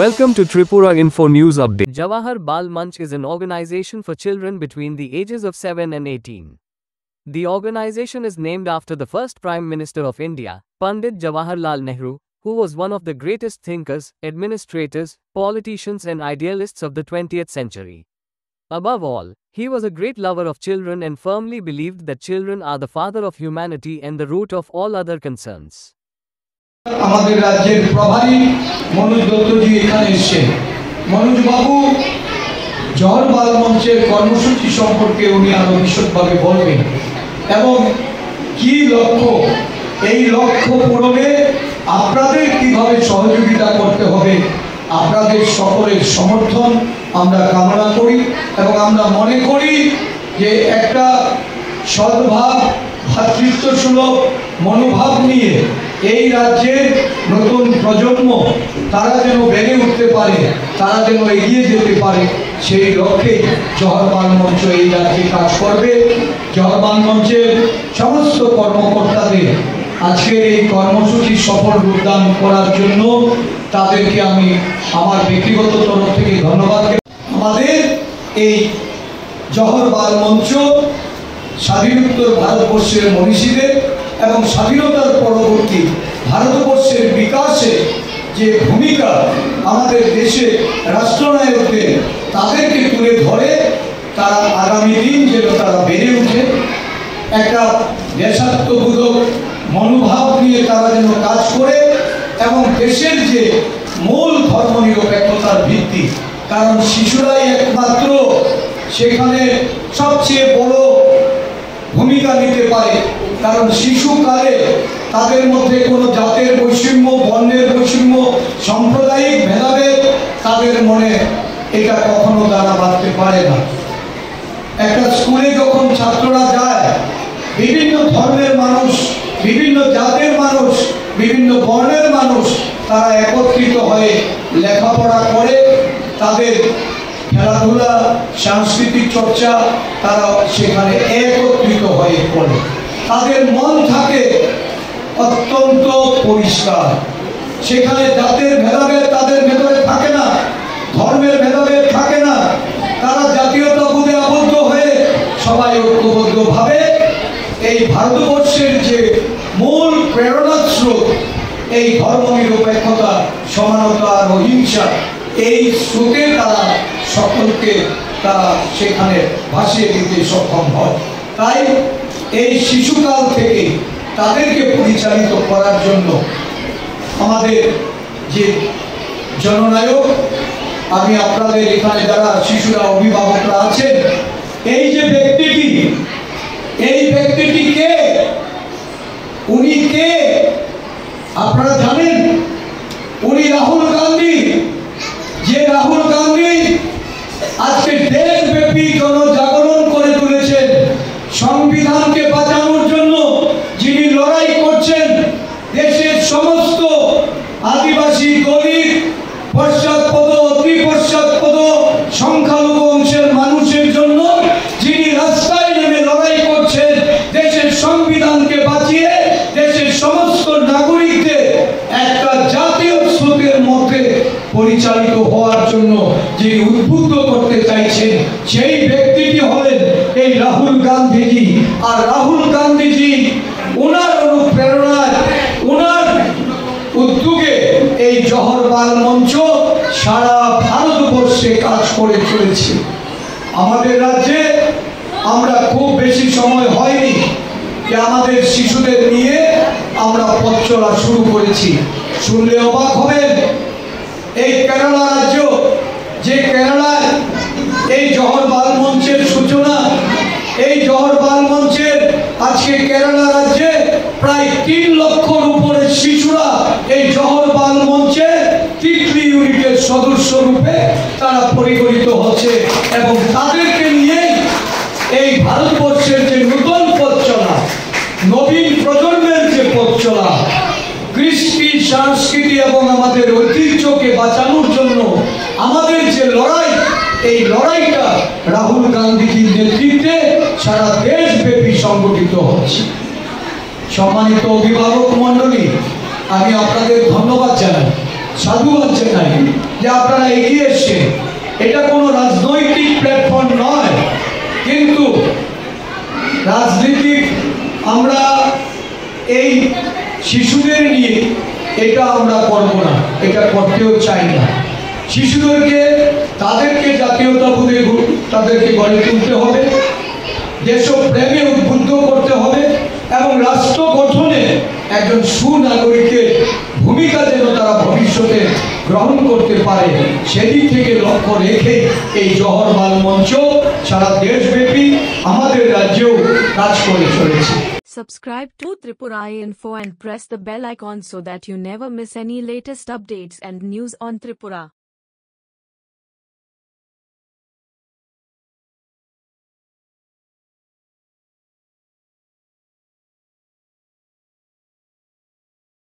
Welcome to Tripura Info News Update. Jawahar Bal Manch is an organization for children between the ages of 7 and 18. The organization is named after the first Prime Minister of India, Pandit Jawaharlal Nehru, who was one of the greatest thinkers, administrators, politicians and idealists of the 20th century. Above all, he was a great lover of children and firmly believed that children are the father of humanity and the root of all other concerns. আমাদের রাজ্যের প্রভারী মনোজ দত্তজি এখানে এসেছেন। মনোজ বাবু জওহর বাল মঞ্চের কর্মসূচি সম্পর্কে উনি আরো বিশদভাবে বলবেন এবং কি লক্ষ্য, এই লক্ষ্য পূরণে আপনাদের কিভাবে সহযোগিতা করতে হবে আপনাদের সকলের সমর্থন আমরা কামনা করি এবং আমরা মনে করি যে একটা সদ্ভাব ভাতৃত্বসুলভ মনোভাব নিয়ে এই রাজ্যের নতুন প্রজন্ম তারা যেন বেড়ে উঠতে পারে, তারা যেন এগিয়ে যেতে পারে, সেই লক্ষ্যে জওহর বাল মঞ্চ এই রাজ্যে কাজ করবে। জওহর বাল মঞ্চের সমস্ত কর্মকর্তাদের আজকের এই কর্মসূচি সফল রূপদান করার জন্য তাদেরকে আমি আমার ব্যক্তিগত তরফ থেকে ধন্যবাদ। আমাদের এই জওহর বাল মঞ্চ স্বাধীনোত্তর ভারতবর্ষের মনীষীদের এবং স্বাধীনতার পরবর্তী ভারতবর্ষের বিকাশে যে ভূমিকা আমাদের দেশে রাষ্ট্রনায়কদের তাদেরকে তুলে ধরে তারা আগামী দিন যেন তারা বেড়ে উঠে একটা দেশাত্মবোধক মনোভাব নিয়ে তারা যেন কাজ করে এবং দেশের যে মূল ধর্মনিরপেক্ষতার ভিত্তি, কারণ শিশুরাই একমাত্র সেখানে সবচেয়ে বড় ভূমিকা নিতে পারে, কারণ শিশুকালে তাদের মধ্যে কোনো জাতের বৈষম্য, বর্ণের বৈষম্য, সাম্প্রদায়িক ভেদাভেদ তাদের মনে এটা কখনো তারা বাঁধতে পারে না। একটা স্কুলে যখন ছাত্ররা যায়, বিভিন্ন ধর্মের মানুষ, বিভিন্ন জাতের মানুষ, বিভিন্ন বর্ণের মানুষ তারা একত্রিত হয়ে লেখাপড়া করে, তাদের খেলাধুলা, সাংস্কৃতিক চর্চা তারা সেখানে একত্রিত হয়ে পড়ে। তাদের মন থাকে অত্যন্ত পরিষ্কার, সেখানে জাতের ভেদাভেদ তাদের ভেতরে থাকে না, ধর্মের ভেদাভেদ থাকে না, তারা জাতীয়তাবোধে আবদ্ধ হয়ে সবাই ঐক্যবদ্ধভাবে এই ভারতবর্ষের যে মূল প্রেরণা স্রোত, এই ধর্মনিরপেক্ষতা, সমানতা আর অহিংসা, এই স্রোতে তারা সকলকে তারা সেখানে ভাসিয়ে দিতে সক্ষম হয়। তাই এই শিশুকাল থেকে তাদেরকে পরিচালিত করার জন্য আমাদের যে জননায়ক, আমি আপনাদের এখানে যারা শিশুরা অভিভাবকরা আছেন, এই যে ব্যক্তিটি, এই ব্যক্তিটি কে, উনি কে আপনারা জানেন? উনি রাহুল গান্ধী। যে রাহুল গান্ধী আজকে দেশব্যাপী জনজাগরণ করে তুলেছেন, সংবিধানকে বাঁচানোর জন্য যিনি লড়াই করছেন, দেশের সমস্ত আদিবাসী, দলিত, পশ্চাৎপদ, অতি পশ্চাৎপদ, সংখ্যালঘু অংশের মানুষের জন্য যিনি রাস্তায় নেমে লড়াই করছেন, দেশের সংবিধানকে বাঁচিয়ে দেশের সমস্ত নাগরিকদের একটা জাতীয় স্রোতের মধ্যে পরিচালিত হওয়ার জন্য যিনি উদ্বুদ্ধ করতে চাইছেন, সেই ব্যক্তিটি হলেন এই রাহুল গান্ধীজি। আর রাহুল গান্ধীজি ওনার অনুপ্রেরণায়, ওনার উদ্যোগে এই জওহর বাল মঞ্চ সারা ভারতবর্ষে কাজ করে চলেছে। আমাদের রাজ্যে আমরা খুব বেশি সময় হয়নি যে আমাদের শিশুদের নিয়ে আমরা পথ চলা শুরু করেছি। শুনলে অবাক হবেন, এই কেরালা রাজ্য, যে কেরালায় এই জওহর বাল মঞ্চের সূচনা, এই জওহর বাল মঞ্চের আজকে কেরালা রাজ্যে প্রায় 3 লক্ষর উপরে শিশুরা এই জওহর বাল মঞ্চে তিতলি ইউনিটের সদস্য রূপে তারা পরিগণিত হচ্ছে এবং তাদেরকে নিয়ে এই ভারতবর্ষের যে নতুন পথ চলা, নবীন প্রজন্মের যে পথ চলা, কৃষ্টি, সংস্কৃতি এবং আমাদের ঐতিহ্যকে বাঁচানোর জন্য আমাদের যে লড়াই, এই লড়াইটা রাহুল গান্ধীজির নেতৃত্বে সারা দেশব্যাপী সংগঠিত হচ্ছে। সম্মানিত অভিভাবক মণ্ডলী, আমি আপনাদের ধন্যবাদ জানাই। সাধুবাদ জানাই যে আপনারা এগিয়ে এসছেন। এটা কোনো রাজনৈতিক প্ল্যাটফর্ম নয়, কিন্তু রাজনীতিক আমরা এই শিশুদের নিয়ে এটা আমরা করব না, এটা করতেও চাই না। শিশুদেরকে তাদেরকে জাতীয়তাবোধে তাদেরকে গড়ে তুলতে হবে, দেশপ্রেমে উদ্বুদ্ধ করতে হবে এবং রাষ্ট্র গঠনে একজন সুনাগরিকের ভূমিকা যেন তারা ভবিষ্যতে গ্রহণ করতে পারে, সেদিক থেকে লক্ষ্য রেখে এই জওহর বাল মঞ্চ সারা দেশব্যাপী আমাদের রাজ্যেও কাজ করে চলেছে। Subscribe to Tripura Info and press the bell icon so that you never miss any latest updates and news on Tripura.